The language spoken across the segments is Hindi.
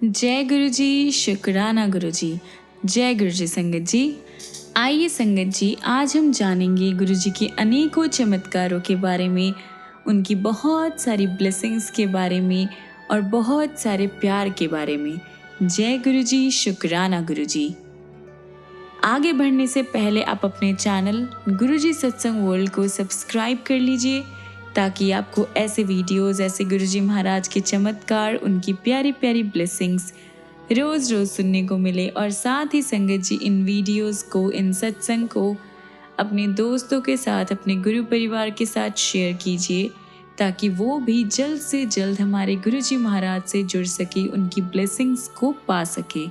जय गुरु जी, शुक्राना गुरु जी। जय गुरु जी संगत जी। आइए संगत जी, आज हम जानेंगे गुरु जी के अनेकों चमत्कारों के बारे में, उनकी बहुत सारी ब्लेसिंग्स के बारे में और बहुत सारे प्यार के बारे में। जय गुरु जी, शुक्राना गुरु जी। आगे बढ़ने से पहले आप अपने चैनल गुरु जी सत्संग वर्ल्ड को सब्सक्राइब कर लीजिए, ताकि आपको ऐसे वीडियोस, ऐसे गुरु जी महाराज के चमत्कार, उनकी प्यारी प्यारी ब्लेसिंग्स रोज रोज सुनने को मिले। और साथ ही संगत जी, इन वीडियोस को, इन सत्संग को अपने दोस्तों के साथ, अपने गुरु परिवार के साथ शेयर कीजिए, ताकि वो भी जल्द से जल्द हमारे गुरु जी महाराज से जुड़ सके, उनकी ब्लेसिंग्स को पा सके।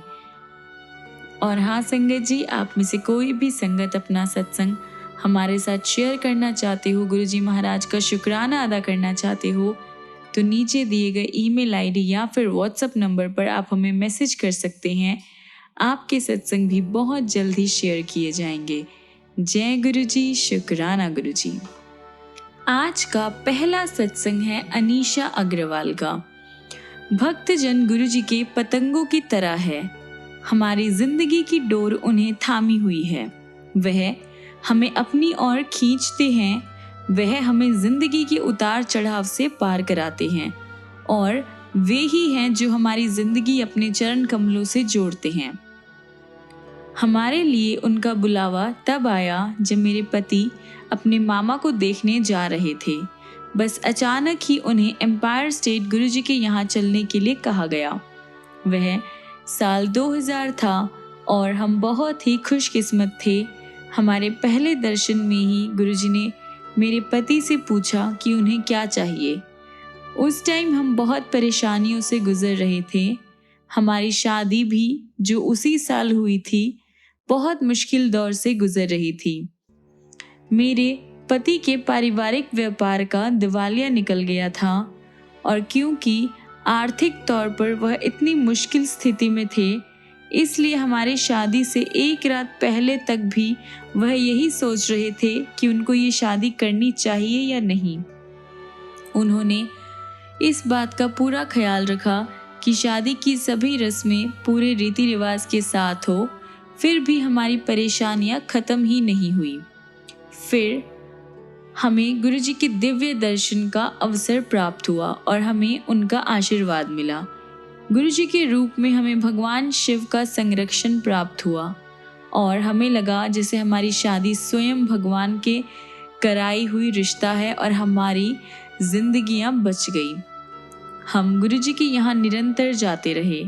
और हाँ संगत जी, आप में से कोई भी संगत अपना सत्संग हमारे साथ शेयर करना चाहते हो, गुरु जी महाराज का शुक्राना अदा करना चाहते हो, तो नीचे दिए गए ईमेल आईडी या फिर व्हाट्सएप नंबर पर आप हमें मैसेज कर सकते हैं। आपके सत्संग भी बहुत जल्द ही शेयर किए जाएंगे। जय गुरु जी, शुक्राना गुरु जी। आज का पहला सत्संग है अनीशा अग्रवाल का। भक्तजन गुरु जी के पतंगों की तरह है, हमारी जिंदगी की डोर उन्हें थामी हुई है। वह हमें अपनी ओर खींचते हैं, वह हमें जिंदगी के उतार चढ़ाव से पार कराते हैं, और वे ही हैं जो हमारी जिंदगी अपने चरण कमलों से जोड़ते हैं। हमारे लिए उनका बुलावा तब आया जब मेरे पति अपने मामा को देखने जा रहे थे। बस अचानक ही उन्हें एम्पायर स्टेट गुरु जी के यहाँ चलने के लिए कहा गया। वह साल 2000 था और हम बहुत ही खुशकिस्मत थे। हमारे पहले दर्शन में ही गुरुजी ने मेरे पति से पूछा कि उन्हें क्या चाहिए। उस टाइम हम बहुत परेशानियों से गुजर रहे थे। हमारी शादी भी, जो उसी साल हुई थी, बहुत मुश्किल दौर से गुजर रही थी। मेरे पति के पारिवारिक व्यापार का दिवालिया निकल गया था, और क्योंकि आर्थिक तौर पर वह इतनी मुश्किल स्थिति में थे, इसलिए हमारी शादी से एक रात पहले तक भी वह यही सोच रहे थे कि उनको ये शादी करनी चाहिए या नहीं। उन्होंने इस बात का पूरा ख्याल रखा कि शादी की सभी रस्में पूरे रीति रिवाज के साथ हो, फिर भी हमारी परेशानियां खत्म ही नहीं हुई। फिर हमें गुरुजी के दिव्य दर्शन का अवसर प्राप्त हुआ और हमें उनका आशीर्वाद मिला। गुरुजी के रूप में हमें भगवान शिव का संरक्षण प्राप्त हुआ, और हमें लगा जैसे हमारी शादी स्वयं भगवान के कराई हुई रिश्ता है और हमारी जिंदगियां बच गई। हम गुरुजी के यहाँ निरंतर जाते रहे।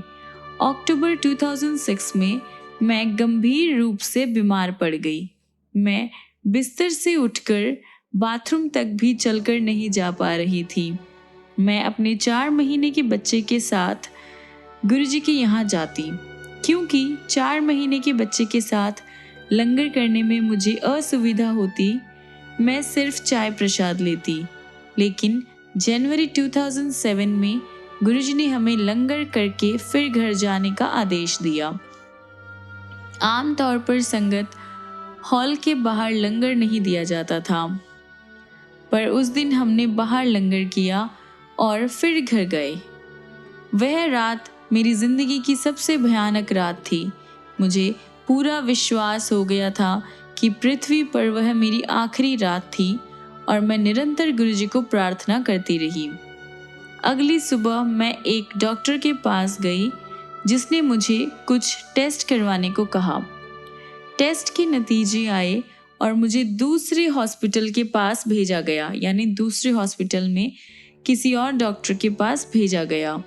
अक्टूबर 2006 में मैं गंभीर रूप से बीमार पड़ गई। मैं बिस्तर से उठकर बाथरूम तक भी चलकर नहीं जा पा रही थी। मैं अपने 4 महीने के बच्चे के साथ गुरुजी के यहाँ जाती, क्योंकि 4 महीने के बच्चे के साथ लंगर करने में मुझे असुविधा होती। मैं सिर्फ चाय प्रसाद लेती। लेकिन जनवरी 2007 में गुरुजी ने हमें लंगर करके फिर घर जाने का आदेश दिया। आमतौर पर संगत हॉल के बाहर लंगर नहीं दिया जाता था, पर उस दिन हमने बाहर लंगर किया और फिर घर गए। वह रात मेरी जिंदगी की सबसे भयानक रात थी। मुझे पूरा विश्वास हो गया था कि पृथ्वी पर वह मेरी आखिरी रात थी, और मैं निरंतर गुरुजी को प्रार्थना करती रही। अगली सुबह मैं एक डॉक्टर के पास गई, जिसने मुझे कुछ टेस्ट करवाने को कहा। टेस्ट के नतीजे आए और मुझे दूसरे हॉस्पिटल के पास भेजा गया, यानी दूसरे हॉस्पिटल में किसी और डॉक्टर के पास भेजा गया।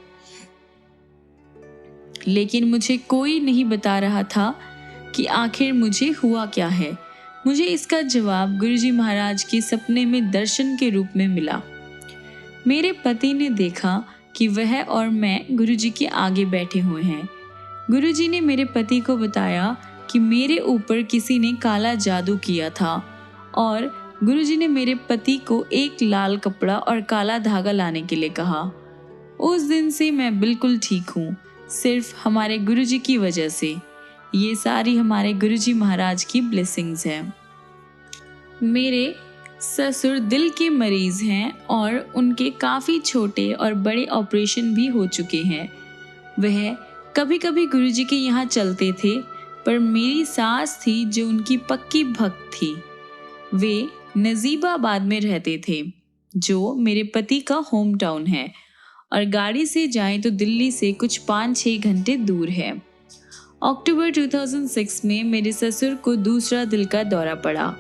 लेकिन मुझे कोई नहीं बता रहा था कि आखिर मुझे हुआ क्या है। मुझे इसका जवाब गुरुजी महाराज के सपने में दर्शन के रूप में मिला। मेरे पति ने देखा कि वह और मैं गुरुजी के आगे बैठे हुए हैं। गुरुजी ने मेरे पति को बताया कि मेरे ऊपर किसी ने काला जादू किया था, और गुरुजी ने मेरे पति को एक लाल कपड़ा और काला धागा लाने के लिए कहा। उस दिन से मैं बिल्कुल ठीक हूँ, सिर्फ हमारे गुरुजी की वजह से। ये सारी हमारे गुरुजी महाराज की ब्लेसिंग्स हैं। मेरे ससुर दिल के मरीज हैं और उनके काफ़ी छोटे और बड़े ऑपरेशन भी हो चुके हैं। वह कभी कभी गुरुजी के यहाँ चलते थे, पर मेरी सास थी जो उनकी पक्की भक्त थी। वे नजीबाबाद में रहते थे, जो मेरे पति का होम टाउन है, और गाड़ी से जाएं तो दिल्ली से कुछ 5-6 घंटे दूर है। अक्टूबर 2006 में मेरे ससुर को दूसरा दिल का दौरा पड़ा।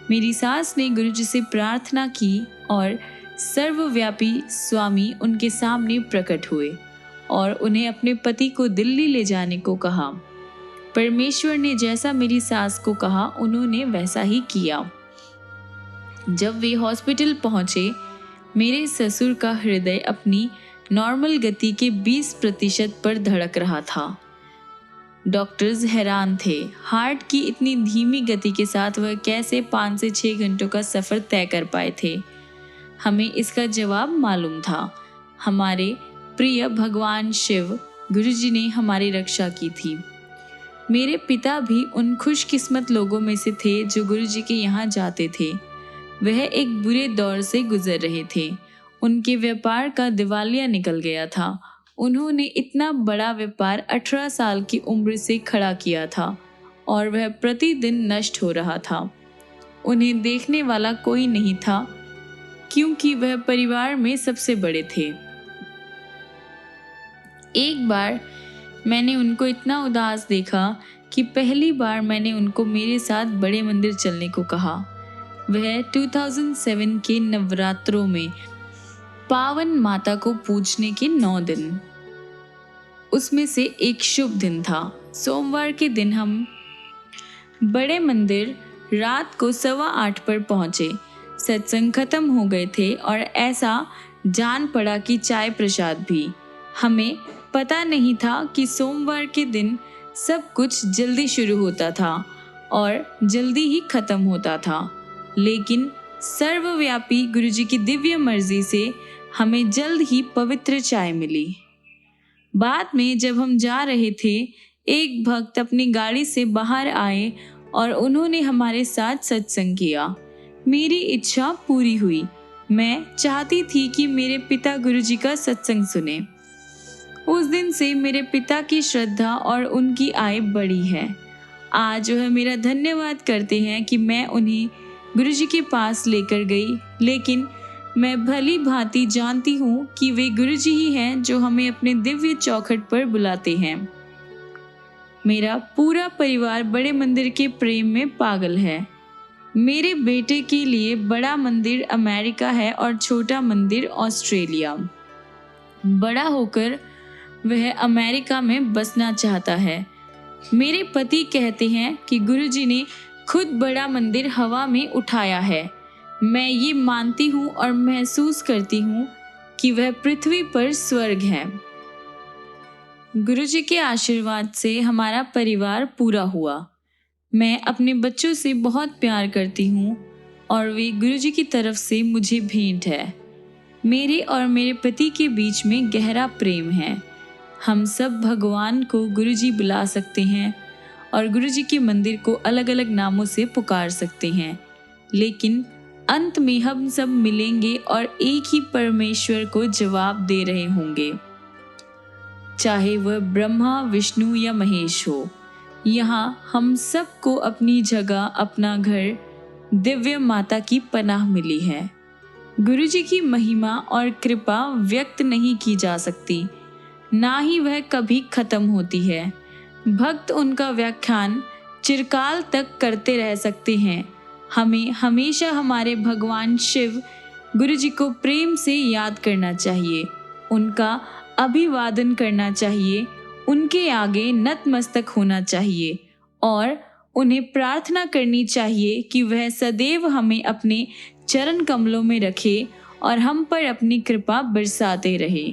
मेरी सास ने गुरुजी से प्रार्थना की और सर्वव्यापी स्वामी उनके सामने प्रकट हुए और उन्हें अपने पति को दिल्ली ले जाने को कहा। परमेश्वर ने जैसा मेरी सास को कहा, उन्होंने वैसा ही किया। जब वे हॉस्पिटल पहुंचे, मेरे ससुर का हृदय अपनी नॉर्मल गति के 20% पर धड़क रहा था। डॉक्टर्स हैरान थे, हार्ट की इतनी धीमी गति के साथ वह कैसे 5 से 6 घंटों का सफ़र तय कर पाए थे। हमें इसका जवाब मालूम था। हमारे प्रिय भगवान शिव गुरुजी ने हमारी रक्षा की थी। मेरे पिता भी उन खुशकिस्मत लोगों में से थे जो गुरुजी के यहाँ जाते थे। वह एक बुरे दौर से गुजर रहे थे। उनके व्यापार का दिवालिया निकल गया था। उन्होंने इतना बड़ा व्यापार 18 साल की उम्र से खड़ा किया था और वह प्रतिदिन नष्ट हो रहा था। उन्हें देखने वाला कोई नहीं था, क्योंकि वह परिवार में सबसे बड़े थे। एक बार मैंने उनको इतना उदास देखा कि पहली बार मैंने उनको मेरे साथ बड़े मंदिर चलने को कहा। वह 2007 के नवरात्रों में पावन माता को पूजने के 9 दिन, उसमें से एक शुभ दिन था। सोमवार के दिन हम बड़े मंदिर रात को 8:15 पर पहुंचे। सत्संग खत्म हो गए थे और ऐसा जान पड़ा कि चाय प्रसाद भी। हमें पता नहीं था कि सोमवार के दिन सब कुछ जल्दी शुरू होता था और जल्दी ही खत्म होता था, लेकिन सर्वव्यापी गुरुजी की दिव्य मर्जी से हमें जल्द ही पवित्र चाय मिली। बाद में जब हम जा रहे थे, एक भक्त अपनी गाड़ी से बाहर आए और उन्होंने हमारे साथ सत्संग किया। मेरी इच्छा पूरी हुई। मैं चाहती थी कि मेरे पिता गुरुजी का सत्संग सुने। उस दिन से मेरे पिता की श्रद्धा और उनकी आय बढ़ी है। आज वह मेरा धन्यवाद करते हैं कि मैं उन्हें गुरुजी के पास लेकर गई, लेकिन मैं भली भांति जानती हूँ कि वे गुरुजी ही हैं जो हमें अपने दिव्य चौखट पर बुलाते हैं। मेरा पूरा परिवार बड़े मंदिर के प्रेम में पागल है। मेरे बेटे के लिए बड़ा मंदिर अमेरिका है और छोटा मंदिर ऑस्ट्रेलिया। बड़ा होकर वह अमेरिका में बसना चाहता है। मेरे पति कहते हैं कि गुरुजी ने खुद बड़ा मंदिर हवा में उठाया है। मैं ये मानती हूँ और महसूस करती हूँ कि वह पृथ्वी पर स्वर्ग है। गुरुजी के आशीर्वाद से हमारा परिवार पूरा हुआ। मैं अपने बच्चों से बहुत प्यार करती हूँ और वे गुरुजी की तरफ से मुझे भेंट है। मेरे और मेरे पति के बीच में गहरा प्रेम है। हम सब भगवान को गुरुजी बुला सकते हैं और गुरुजी के मंदिर को अलग अलग नामों से पुकार सकते हैं, लेकिन अंत में हम सब मिलेंगे और एक ही परमेश्वर को जवाब दे रहे होंगे, चाहे वह ब्रह्मा, विष्णु या महेश हो। यहाँ हम सबको अपनी जगह, अपना घर, दिव्य माता की पनाह मिली है। गुरुजी की महिमा और कृपा व्यक्त नहीं की जा सकती, ना ही वह कभी खत्म होती है। भक्त उनका व्याख्यान चिरकाल तक करते रह सकते हैं। हमें हमेशा हमारे भगवान शिव गुरुजी को प्रेम से याद करना चाहिए, उनका अभिवादन करना चाहिए, उनके आगे नतमस्तक होना चाहिए और उन्हें प्रार्थना करनी चाहिए कि वह सदैव हमें अपने चरण कमलों में रखे और हम पर अपनी कृपा बरसाते रहे।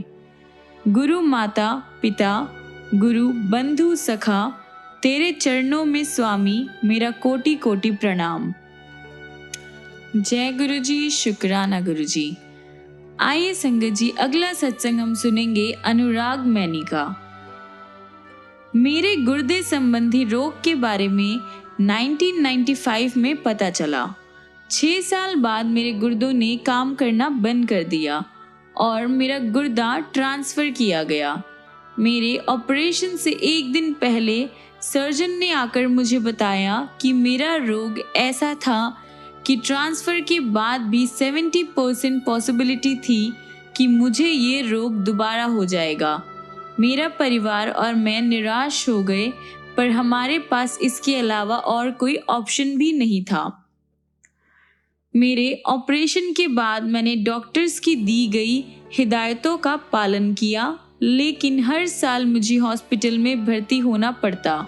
गुरु माता पिता, गुरु बंधु सखा, तेरे चरणों में स्वामी मेरा कोटि कोटि प्रणाम। जय गुरुजी, शुक्राना गुरुजी। आइए संगत जी, अगला सत्संग हम सुनेंगे अनुराग मैनी का। मेरे गुर्दे संबंधी रोग के बारे में 1995 में पता चला। 6 साल बाद मेरे गुर्दों ने काम करना बंद कर दिया और मेरा गुर्दा ट्रांसफर किया गया। मेरे ऑपरेशन से एक दिन पहले सर्जन ने आकर मुझे बताया कि मेरा रोग ऐसा था कि ट्रांसफ़र के बाद भी 70% पॉसिबिलिटी थी कि मुझे ये रोग दोबारा हो जाएगा। मेरा परिवार और मैं निराश हो गए, पर हमारे पास इसके अलावा और कोई ऑप्शन भी नहीं था। मेरे ऑपरेशन के बाद मैंने डॉक्टर्स की दी गई हिदायतों का पालन किया, लेकिन हर साल मुझे हॉस्पिटल में भर्ती होना पड़ता।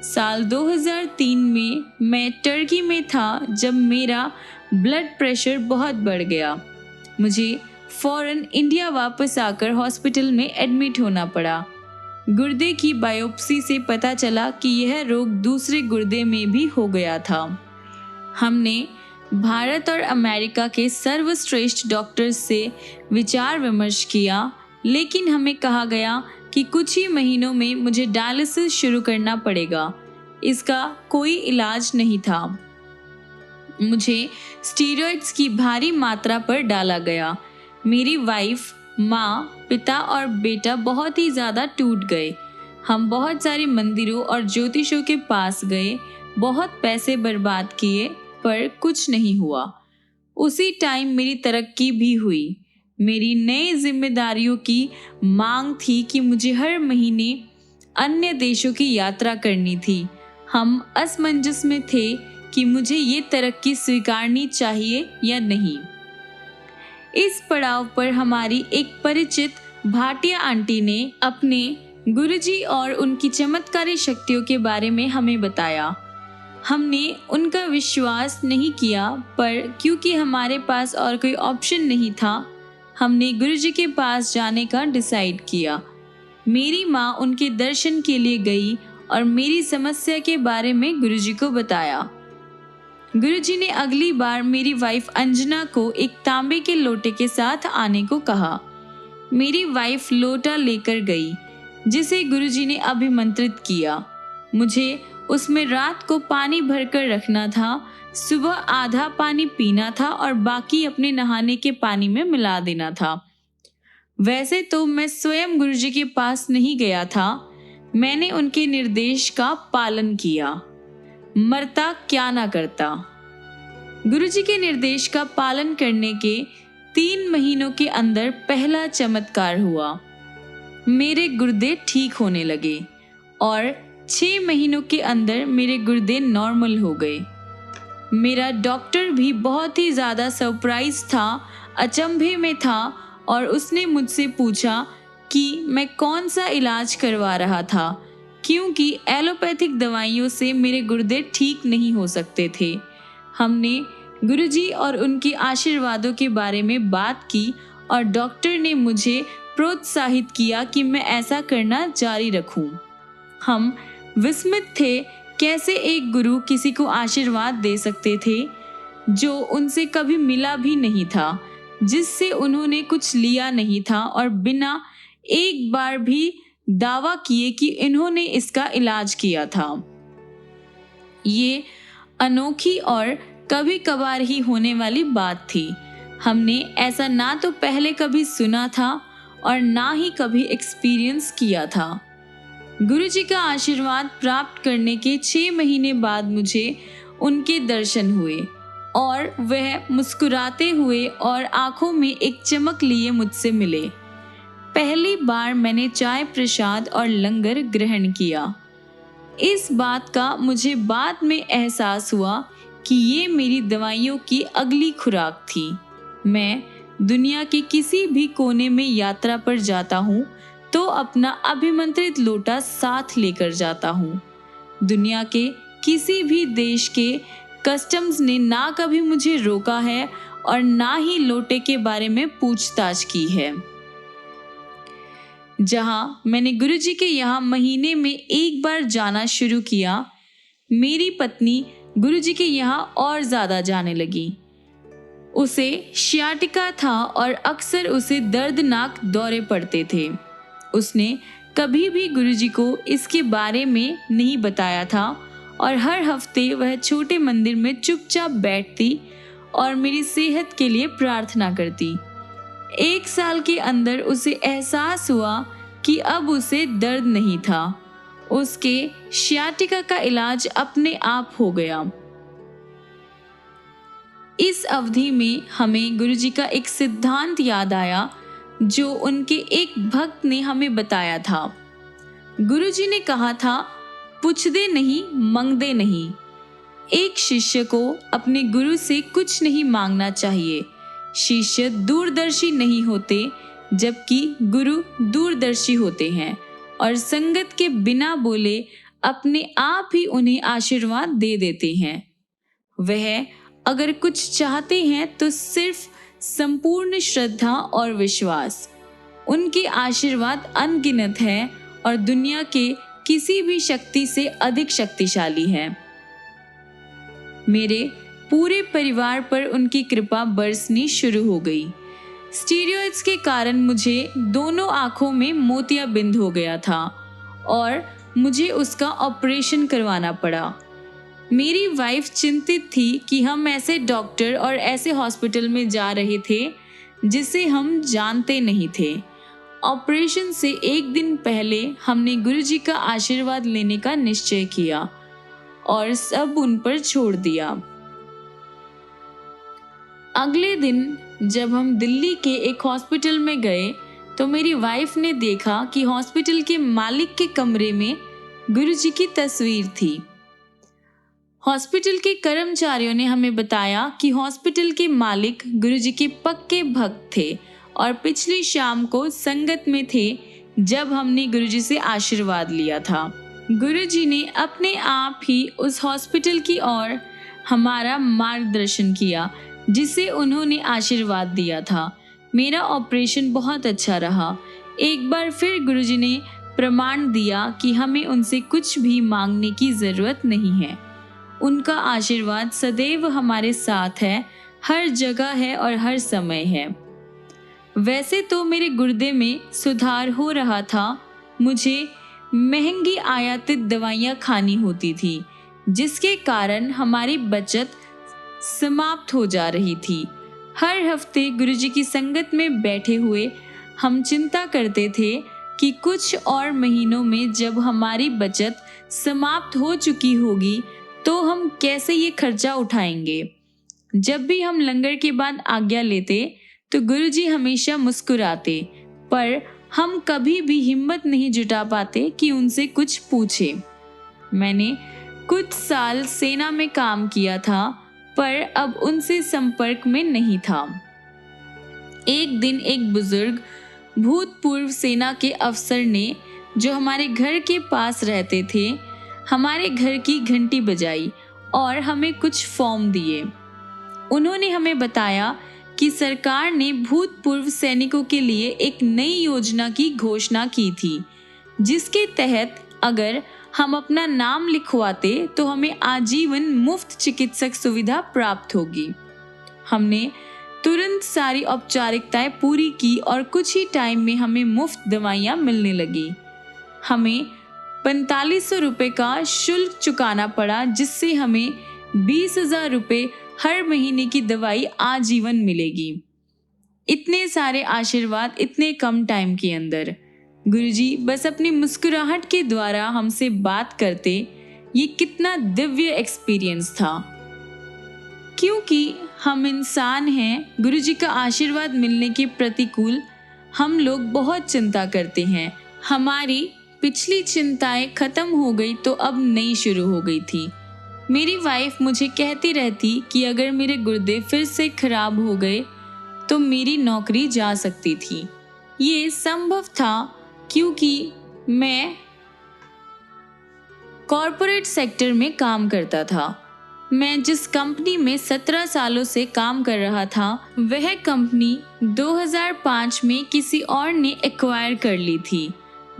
साल 2003 में मैं टर्की में था जब मेरा ब्लड प्रेशर बहुत बढ़ गया। मुझे फौरन इंडिया वापस आकर हॉस्पिटल में एडमिट होना पड़ा। गुर्दे की बायोप्सी से पता चला कि यह रोग दूसरे गुर्दे में भी हो गया था। हमने भारत और अमेरिका के सर्वश्रेष्ठ डॉक्टर्स से विचार विमर्श किया, लेकिन हमें कहा गया कि कुछ ही महीनों में मुझे डायलिसिस शुरू करना पड़ेगा। इसका कोई इलाज नहीं था। मुझे स्टीरॉइड्स की भारी मात्रा पर डाला गया। मेरी वाइफ, माँ, पिता और बेटा बहुत ही ज़्यादा टूट गए। हम बहुत सारे मंदिरों और ज्योतिषों के पास गए, बहुत पैसे बर्बाद किए, पर कुछ नहीं हुआ। उसी टाइम मेरी तरक्की भी हुई। मेरी नई जिम्मेदारियों की मांग थी कि मुझे हर महीने अन्य देशों की यात्रा करनी थी। हम असमंजस में थे कि मुझे ये तरक्की स्वीकारनी चाहिए या नहीं। इस पड़ाव पर हमारी एक परिचित भाटिया आंटी ने अपने गुरुजी और उनकी चमत्कारी शक्तियों के बारे में हमें बताया। हमने उनका विश्वास नहीं किया, पर क्योंकि हमारे पास और कोई ऑप्शन नहीं था, हमने गुरुजी के पास जाने का डिसाइड किया। मेरी माँ उनके दर्शन के लिए गई और मेरी समस्या के बारे में गुरुजी को बताया। गुरुजी ने अगली बार मेरी वाइफ अंजना को एक तांबे के लोटे के साथ आने को कहा। मेरी वाइफ लोटा लेकर गई, जिसे गुरुजी ने अभिमंत्रित किया। मुझे उसमें रात को पानी भरकर रखना था, सुबह आधा पानी पीना था और बाकी अपने नहाने के पानी में मिला देना था। वैसे तो मैं स्वयं गुरुजी के पास नहीं गया था, मैंने उनके निर्देश का पालन किया। मरता क्या ना करता। गुरुजी के निर्देश का पालन करने के 3 महीनों के अंदर पहला चमत्कार हुआ। मेरे गुर्दे ठीक होने लगे और 6 महीनों के अंदर मेरे गुर्दे नॉर्मल हो गए। मेरा डॉक्टर भी बहुत ही ज़्यादा सरप्राइज था, अचंभे में था, और उसने मुझसे पूछा कि मैं कौन सा इलाज करवा रहा था, क्योंकि एलोपैथिक दवाइयों से मेरे गुर्दे ठीक नहीं हो सकते थे। हमने गुरुजी और उनके आशीर्वादों के बारे में बात की और डॉक्टर ने मुझे प्रोत्साहित किया कि मैं ऐसा करना जारी रखूं। हम विस्मित थे कैसे एक गुरु किसी को आशीर्वाद दे सकते थे जो उनसे कभी मिला भी नहीं था, जिससे उन्होंने कुछ लिया नहीं था, और बिना एक बार भी दावा किए कि इन्होंने इसका इलाज किया था। ये अनोखी और कभी कभार ही होने वाली बात थी। हमने ऐसा ना तो पहले कभी सुना था और ना ही कभी एक्सपीरियंस किया था। गुरुजी का आशीर्वाद प्राप्त करने के 6 महीने बाद मुझे उनके दर्शन हुए और वह मुस्कुराते हुए और आंखों में एक चमक लिए मुझसे मिले। पहली बार मैंने चाय प्रसाद और लंगर ग्रहण किया। इस बात का मुझे बाद में एहसास हुआ कि ये मेरी दवाइयों की अगली खुराक थी। मैं दुनिया के किसी भी कोने में यात्रा पर जाता हूँ तो अपना अभिमंत्रित लोटा साथ लेकर जाता हूँ। दुनिया के किसी भी देश के कस्टम्स ने ना कभी मुझे रोका है और ना ही लोटे के बारे में पूछताछ की है। जहाँ मैंने गुरुजी के यहाँ महीने में एक बार जाना शुरू किया, मेरी पत्नी गुरुजी के यहाँ और ज़्यादा जाने लगी। उसे शियाटिका था और अक्सर उसे दर्दनाक दौरे पड़ते थे। उसने कभी भी गुरुजी को इसके बारे में नहीं बताया था और हर हफ्ते वह छोटे मंदिर में चुपचाप बैठती और मेरी सेहत के लिए प्रार्थना करती। 1 साल के अंदर उसे एहसास हुआ कि अब उसे दर्द नहीं था। उसके सियाटिका का इलाज अपने आप हो गया। इस अवधि में हमें गुरुजी का एक सिद्धांत याद आया जो उनके एक भक्त ने हमें बताया था। गुरुजी ने कहा था, पूछदे नहीं मंगदे नहीं। एक शिष्य को अपने गुरु से कुछ नहीं मांगना चाहिए। शिष्य दूरदर्शी नहीं होते, जबकि गुरु दूरदर्शी होते हैं और संगत के बिना बोले अपने आप ही उन्हें आशीर्वाद दे देते हैं। वह अगर कुछ चाहते हैं तो सिर्फ संपूर्ण श्रद्धा और विश्वास। उनके आशीर्वाद अनगिनत है और दुनिया के किसी भी शक्ति से अधिक शक्तिशाली है। मेरे पूरे परिवार पर उनकी कृपा बरसनी शुरू हो गई। स्टीरॉयड्स के कारण मुझे दोनों आंखों में मोतियाबिंद हो गया था और मुझे उसका ऑपरेशन करवाना पड़ा। मेरी वाइफ चिंतित थी कि हम ऐसे डॉक्टर और ऐसे हॉस्पिटल में जा रहे थे जिसे हम जानते नहीं थे। ऑपरेशन से एक दिन पहले हमने गुरुजी का आशीर्वाद लेने का निश्चय किया और सब उन पर छोड़ दिया। अगले दिन जब हम दिल्ली के एक हॉस्पिटल में गए तो मेरी वाइफ ने देखा कि हॉस्पिटल के मालिक के कमरे में गुरुजी की तस्वीर थी। हॉस्पिटल के कर्मचारियों ने हमें बताया कि हॉस्पिटल के मालिक गुरुजी के पक्के भक्त थे और पिछली शाम को संगत में थे जब हमने गुरुजी से आशीर्वाद लिया था। गुरुजी ने अपने आप ही उस हॉस्पिटल की ओर हमारा मार्गदर्शन किया जिसे उन्होंने आशीर्वाद दिया था। मेरा ऑपरेशन बहुत अच्छा रहा। एक बार फिर गुरुजी ने प्रमाण दिया कि हमें उनसे कुछ भी मांगने की जरूरत नहीं है। उनका आशीर्वाद सदैव हमारे साथ है, हर जगह है और हर समय है। वैसे तो मेरे गुर्दे में सुधार हो रहा था। मुझे महंगी आयातित दवाइयाँ खानी होती थी जिसके कारण हमारी बचत समाप्त हो जा रही थी। हर हफ्ते गुरुजी की संगत में बैठे हुए हम चिंता करते थे कि कुछ और महीनों में जब हमारी बचत समाप्त हो चुकी होगी तो हम कैसे ये खर्चा उठाएंगे। जब भी हम लंगर के बाद आज्ञा लेते तो गुरुजी हमेशा मुस्कुराते, पर हम कभी भी हिम्मत नहीं जुटा पाते कि उनसे कुछ पूछे। मैंने कुछ साल सेना में काम किया था, पर अब उनसे संपर्क में नहीं था। एक दिन एक बुजुर्ग भूतपूर्व सेना के अफसर ने, जो हमारे घर के पास रहते थे, हमारे घर की घंटी बजाई और हमें कुछ फॉर्म दिए। उन्होंने हमें बताया कि सरकार ने भूतपूर्व सैनिकों के लिए एक नई योजना की घोषणा की थी, जिसके तहत अगर हम अपना नाम लिखवाते तो हमें आजीवन मुफ्त चिकित्सक सुविधा प्राप्त होगी। हमने तुरंत सारी औपचारिकताएं पूरी की और कुछ ही टाइम में हमें मुफ्त दवाइयाँ मिलने लगी। हमें 4500 रुपये का शुल्क चुकाना पड़ा, जिससे हमें 20,000 रुपये हर महीने की दवाई आजीवन मिलेगी। इतने सारे आशीर्वाद इतने कम टाइम के अंदर। गुरुजी बस अपनी मुस्कुराहट के द्वारा हमसे बात करते। ये कितना दिव्य एक्सपीरियंस था। क्योंकि हम इंसान हैं, गुरुजी का आशीर्वाद मिलने के प्रतिकूल हम लोग बहुत चिंता करते हैं। हमारी पिछली चिंताएं खत्म हो गई तो अब नई शुरू हो गई थी। मेरी वाइफ मुझे कहती रहती कि अगर मेरे गुर्दे फिर से खराब हो गए तो मेरी नौकरी जा सकती थी। ये संभव था क्योंकि मैं कॉरपोरेट सेक्टर में काम करता था। मैं जिस कंपनी में 17 सालों से काम कर रहा था, वह कंपनी 2005 में किसी और ने एक्वायर कर ली थी।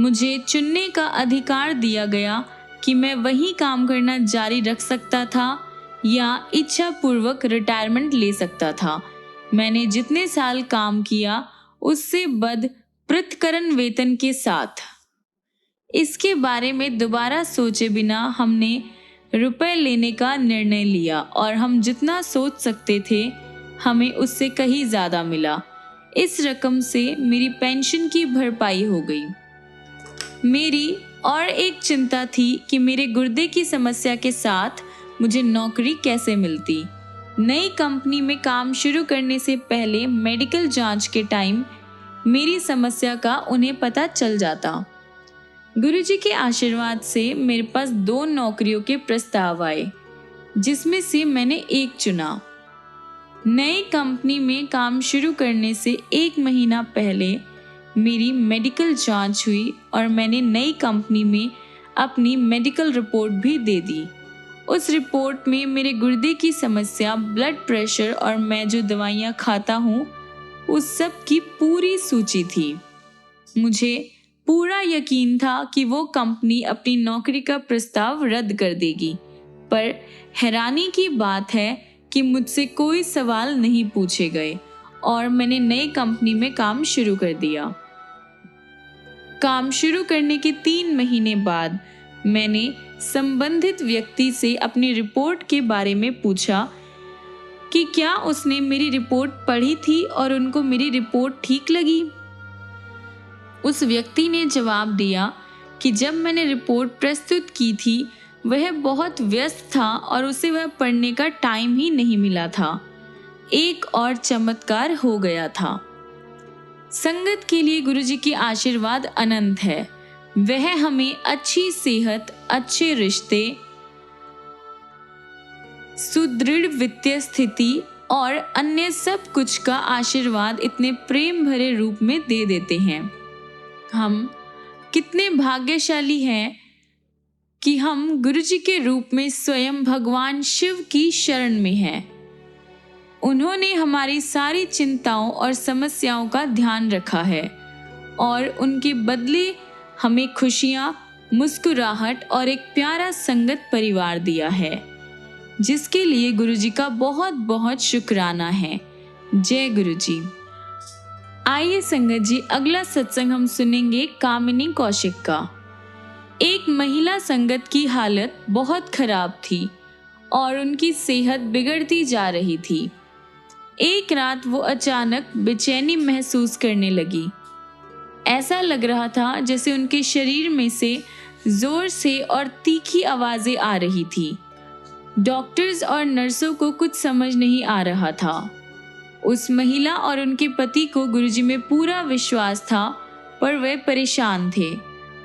मुझे चुनने का अधिकार दिया गया कि मैं वहीं काम करना जारी रख सकता था या इच्छा पूर्वक रिटायरमेंट ले सकता था। मैंने जितने साल काम किया उससे बद पृथकरण वेतन के साथ। इसके बारे में दोबारा सोचे बिना हमने रुपए लेने का निर्णय लिया और हम जितना सोच सकते थे हमें उससे कहीं ज़्यादा मिला। इस रकम से मेरी पेंशन की भरपाई हो गई। मेरी और एक चिंता थी कि मेरे गुर्दे की समस्या के साथ मुझे नौकरी कैसे मिलती। नई कंपनी में काम शुरू करने से पहले मेडिकल जांच के टाइम मेरी समस्या का उन्हें पता चल जाता। गुरुजी के आशीर्वाद से मेरे पास 2 नौकरियों के प्रस्ताव आए, जिसमें से मैंने एक चुना। नई कंपनी में काम शुरू करने से 1 महीना पहले मेरी मेडिकल जांच हुई और मैंने नई कंपनी में अपनी मेडिकल रिपोर्ट भी दे दी। उस रिपोर्ट में मेरे गुर्दे की समस्या, ब्लड प्रेशर और मैं जो दवाइयाँ खाता हूँ उस सब की पूरी सूची थी। मुझे पूरा यकीन था कि वो कंपनी अपनी नौकरी का प्रस्ताव रद्द कर देगी, पर हैरानी की बात है कि मुझसे कोई सवाल नहीं पूछे गए और मैंने नई कंपनी में काम शुरू कर दिया। काम शुरू करने के 3 महीने बाद मैंने संबंधित व्यक्ति से अपनी रिपोर्ट के बारे में पूछा कि क्या उसने मेरी रिपोर्ट पढ़ी थी और उनको मेरी रिपोर्ट ठीक लगी। उस व्यक्ति ने जवाब दिया कि जब मैंने रिपोर्ट प्रस्तुत की थी वह बहुत व्यस्त था और उसे वह पढ़ने का टाइम ही नहीं मिला था। एक और चमत्कार हो गया था। संगत के लिए गुरुजी की आशीर्वाद अनंत है। वह हमें अच्छी सेहत, अच्छे रिश्ते, सुदृढ़ वित्तीय स्थिति और अन्य सब कुछ का आशीर्वाद इतने प्रेम भरे रूप में दे देते हैं। हम कितने भाग्यशाली हैं कि हम गुरुजी के रूप में स्वयं भगवान शिव की शरण में हैं। उन्होंने हमारी सारी चिंताओं और समस्याओं का ध्यान रखा है और उनके बदले हमें खुशियाँ, मुस्कुराहट और एक प्यारा संगत परिवार दिया है, जिसके लिए गुरुजी का बहुत बहुत शुक्राना है। जय गुरुजी। आइए संगत जी, अगला सत्संग हम सुनेंगे कामिनी कौशिक का। एक महिला संगत की हालत बहुत खराब थी और उनकी सेहत बिगड़ती जा रही थी। एक रात वो अचानक बेचैनी महसूस करने लगी। ऐसा लग रहा था जैसे उनके शरीर में से जोर से और तीखी आवाजें आ रही थी। डॉक्टर्स और नर्सों को कुछ समझ नहीं आ रहा था। उस महिला और उनके पति को गुरुजी में पूरा विश्वास था, पर वे परेशान थे।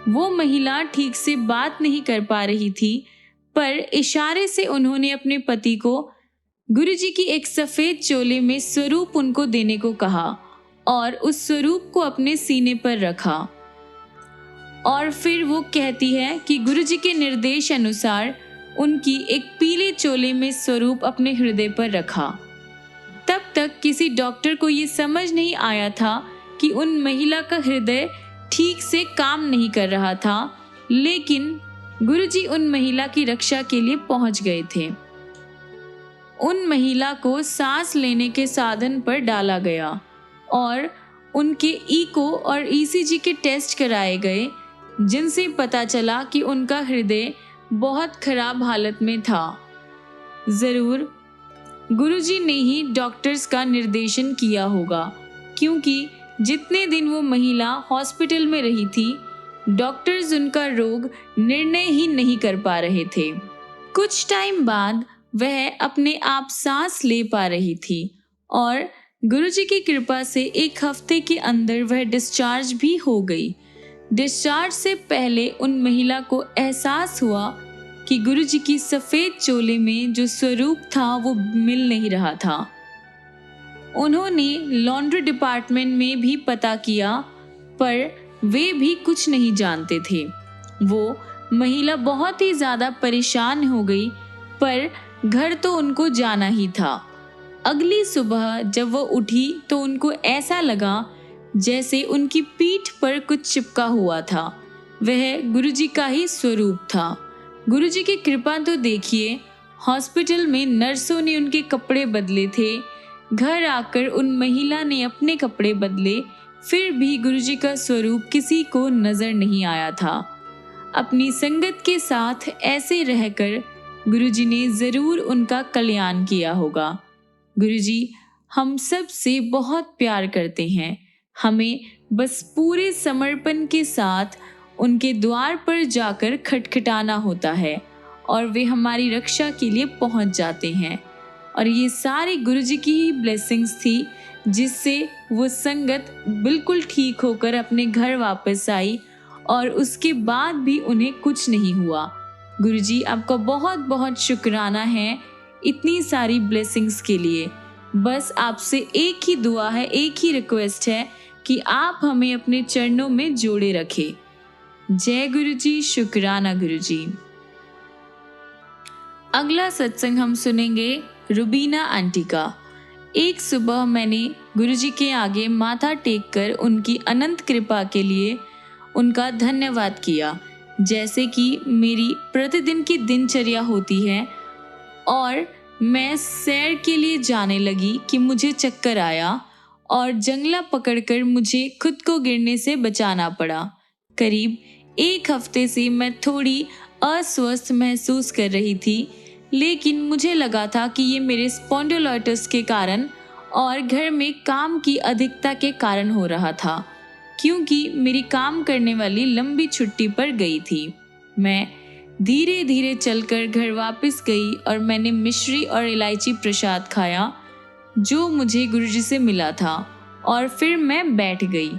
वो महिला ठीक से बात नहीं कर पा रही थी, पर इशारे से उन्होंने अपने पति को गुरुजी की एक सफेद चोले में स्वरूप उनको देने को कहा और उस स्वरूप को अपने सीने पर रखा। और फिर वो कहती है कि गुरुजी के निर्देश अनुसार उनकी एक पीले चोले में स्वरूप अपने हृदय पर रखा। तब तक किसी डॉक्टर को ये समझ नहीं आया था कि उन महिला का हृदय ठीक से काम नहीं कर रहा था, लेकिन गुरुजी उन महिला की रक्षा के लिए पहुंच गए थे। उन महिला को सांस लेने के साधन पर डाला गया और उनके इको और ईसीजी के टेस्ट कराए गए, जिनसे पता चला कि उनका हृदय बहुत खराब हालत में था। जरूर गुरुजी ने ही डॉक्टर्स का निर्देशन किया होगा, क्योंकि जितने दिन वो महिला हॉस्पिटल में रही थी, डॉक्टर्स उनका रोग निर्णय ही नहीं कर पा रहे थे। कुछ टाइम बाद वह अपने आप सांस ले पा रही थी और गुरुजी की कृपा से 1 हफ्ते के अंदर वह डिस्चार्ज भी हो गई। डिस्चार्ज से पहले उन महिला को एहसास हुआ कि गुरुजी की सफेद चोले में जो स्वरूप था वो मिल नहीं रहा था। उन्होंने लॉन्ड्री डिपार्टमेंट में भी पता किया, पर वे भी कुछ नहीं जानते थे। वो महिला बहुत ही ज्यादा परेशान हो गई, पर घर तो उनको जाना ही था। अगली सुबह जब वो उठी तो उनको ऐसा लगा जैसे उनकी पीठ पर कुछ चिपका हुआ था। वह गुरुजी का ही स्वरूप था। गुरुजी की कृपा तो देखिए, हॉस्पिटल में नर्सों ने उनके कपड़े बदले थे। घर आकर उन महिला ने अपने कपड़े बदले, फिर भी गुरुजी का स्वरूप किसी को नजर नहीं आया था। अपनी संगत के साथ ऐसे रहकर गुरुजी ने जरूर उनका कल्याण किया होगा। गुरुजी हम सब से बहुत प्यार करते हैं। हमें बस पूरे समर्पण के साथ उनके द्वार पर जाकर खटखटाना होता है और वे हमारी रक्षा के लिए पहुंच जाते हैं। और ये सारी गुरुजी की ही ब्लेसिंग्स थी, जिससे वो संगत बिल्कुल ठीक होकर अपने घर वापस आई और उसके बाद भी उन्हें कुछ नहीं हुआ। गुरुजी, आपका बहुत बहुत शुक्राना है इतनी सारी ब्लेसिंग्स के लिए। बस आपसे एक ही दुआ है, एक ही रिक्वेस्ट है कि आप हमें अपने चरणों में जोड़े रखें। जय गुरुजी, शुक्राना गुरुजी। अगला सत्संग हम सुनेंगे रुबीना आंटी का। एक सुबह मैंने गुरुजी के आगे माथा टेककर उनकी अनंत कृपा के लिए उनका धन्यवाद किया। जैसे कि मेरी प्रतिदिन की दिनचर्या होती है और मैं सैर के लिए जाने लगी कि मुझे चक्कर आया और जंगला पकड़कर मुझे खुद को गिरने से बचाना पड़ा। करीब एक हफ्ते से मैं थोड़ी अस्वस्थ महसूस कर रही थी, लेकिन मुझे लगा था कि ये मेरे स्पॉन्डिलोलिटिस के कारण और घर में काम की अधिकता के कारण हो रहा था, क्योंकि मेरी काम करने वाली लंबी छुट्टी पर गई थी। मैं धीरे धीरे चलकर घर वापस गई और मैंने मिश्री और इलायची प्रसाद खाया जो मुझे गुरुजी से मिला था, और फिर मैं बैठ गई।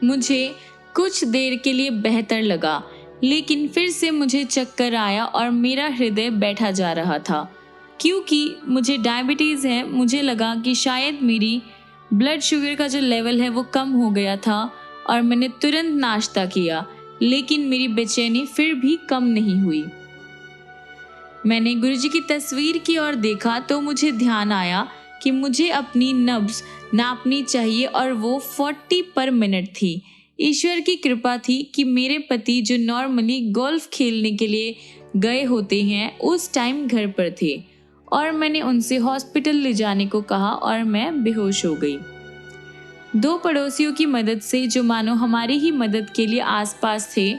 मुझे कुछ देर के लिए बेहतर लगा, लेकिन फिर से मुझे चक्कर आया और मेरा हृदय बैठा जा रहा था। क्योंकि मुझे डायबिटीज़ है, मुझे लगा कि शायद मेरी ब्लड शुगर का जो लेवल है वो कम हो गया था और मैंने तुरंत नाश्ता किया, लेकिन मेरी बेचैनी फिर भी कम नहीं हुई। मैंने गुरुजी की तस्वीर की ओर देखा तो मुझे ध्यान आया कि मुझे अपनी नब्ज नापनी चाहिए और वो 40 पर मिनट थी। ईश्वर की कृपा थी कि मेरे पति, जो नॉर्मली गोल्फ खेलने के लिए गए होते हैं, उस टाइम घर पर थे और मैंने उनसे हॉस्पिटल ले जाने को कहा और मैं बेहोश हो गई। 2 पड़ोसियों की मदद से, जो मानो हमारी ही मदद के लिए आसपास थे,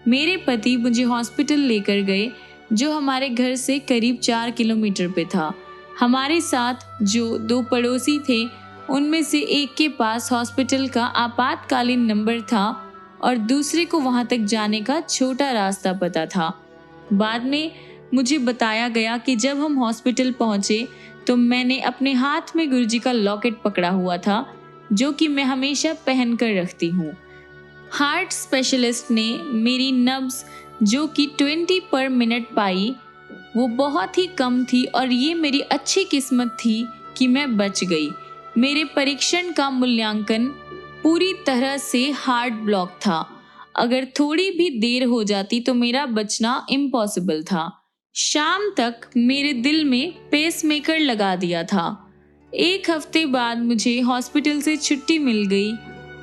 मेरे पति मुझे हॉस्पिटल लेकर गए, जो हमारे घर से करीब 4 किलोमीटर पे था। हमारे साथ जो 2 पड़ोसी थे, उनमें से एक के पास हॉस्पिटल का आपातकालीन नंबर था और दूसरे को वहां तक जाने का छोटा रास्ता पता था। बाद में मुझे बताया गया कि जब हम हॉस्पिटल पहुंचे तो मैंने अपने हाथ में गुरुजी का लॉकेट पकड़ा हुआ था, जो कि मैं हमेशा पहन कर रखती हूँ। हार्ट स्पेशलिस्ट ने मेरी नब्ज, जो कि 20 पर मिनट पाई, वो बहुत ही कम थी और ये मेरी अच्छी किस्मत थी कि मैं बच गई। मेरे परीक्षण का मूल्यांकन पूरी तरह से हार्ट ब्लॉक था। अगर थोड़ी भी देर हो जाती तो मेरा बचना इम्पॉसिबल था। शाम तक मेरे दिल में पेसमेकर लगा दिया था। 1 हफ्ते बाद मुझे हॉस्पिटल से छुट्टी मिल गई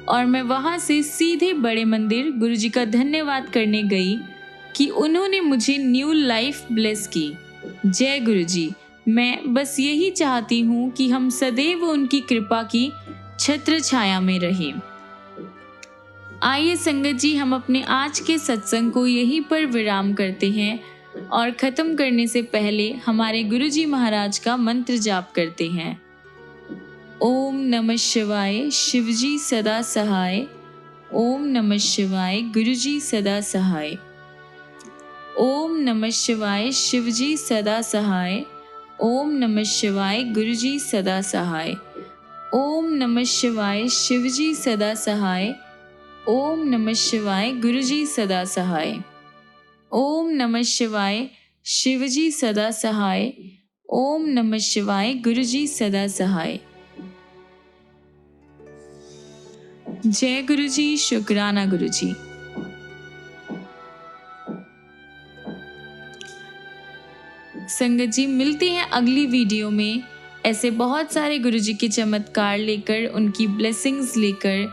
और मैं वहां से सीधे बड़े मंदिर गुरुजी का धन्यवाद करने गई कि उन्होंने मुझे न्यू लाइफ ब्लेस की। जय गुरुजी। मैं बस यही चाहती हूँ कि हम सदैव उनकी कृपा की छत्र छाया में रहें। आइए संगत जी, हम अपने आज के सत्संग को यहीं पर विराम करते हैं और ख़त्म करने से पहले हमारे गुरुजी महाराज का मंत्र जाप करते हैं। ओम नमः शिवाय, शिवजी सदा सहाय। ओम नमः शिवाय, गुरुजी सदा सहाय। ओम नमः शिवाय, शिवजी सदा सहाय। ओम नमः शिवाय, गुरुजी सदा सहाय। ओम नमः शिवाय, शिवजी सदा सहाय। ओम नमः शिवाय, गुरुजी सदा सहाय। ओम नमः शिवाय, शिवजी सदा सहाय। ओम नमः शिवाय, गुरुजी सदा सहाय। जय गुरुजी, शुक्राना गुरुजी। संगत जी, मिलते हैं अगली वीडियो में ऐसे बहुत सारे गुरुजी के चमत्कार लेकर, उनकी ब्लेसिंग्स लेकर,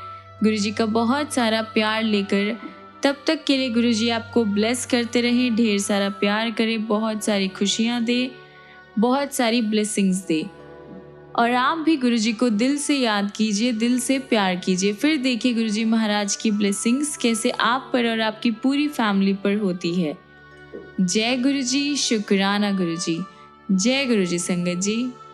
गुरुजी का बहुत सारा प्यार लेकर। तब तक के लिए गुरुजी आपको ब्लेस करते रहें, ढेर सारा प्यार करें, बहुत सारी खुशियाँ दे, बहुत सारी ब्लेसिंग्स दे। और आप भी गुरुजी को दिल से याद कीजिए, दिल से प्यार कीजिए। फिर देखिए गुरुजी महाराज की ब्लेसिंग्स कैसे आप पर और आपकी पूरी फैमिली पर होती है। जय गुरुजी, शुक्राना गुरुजी। जय गुरुजी संगत जी।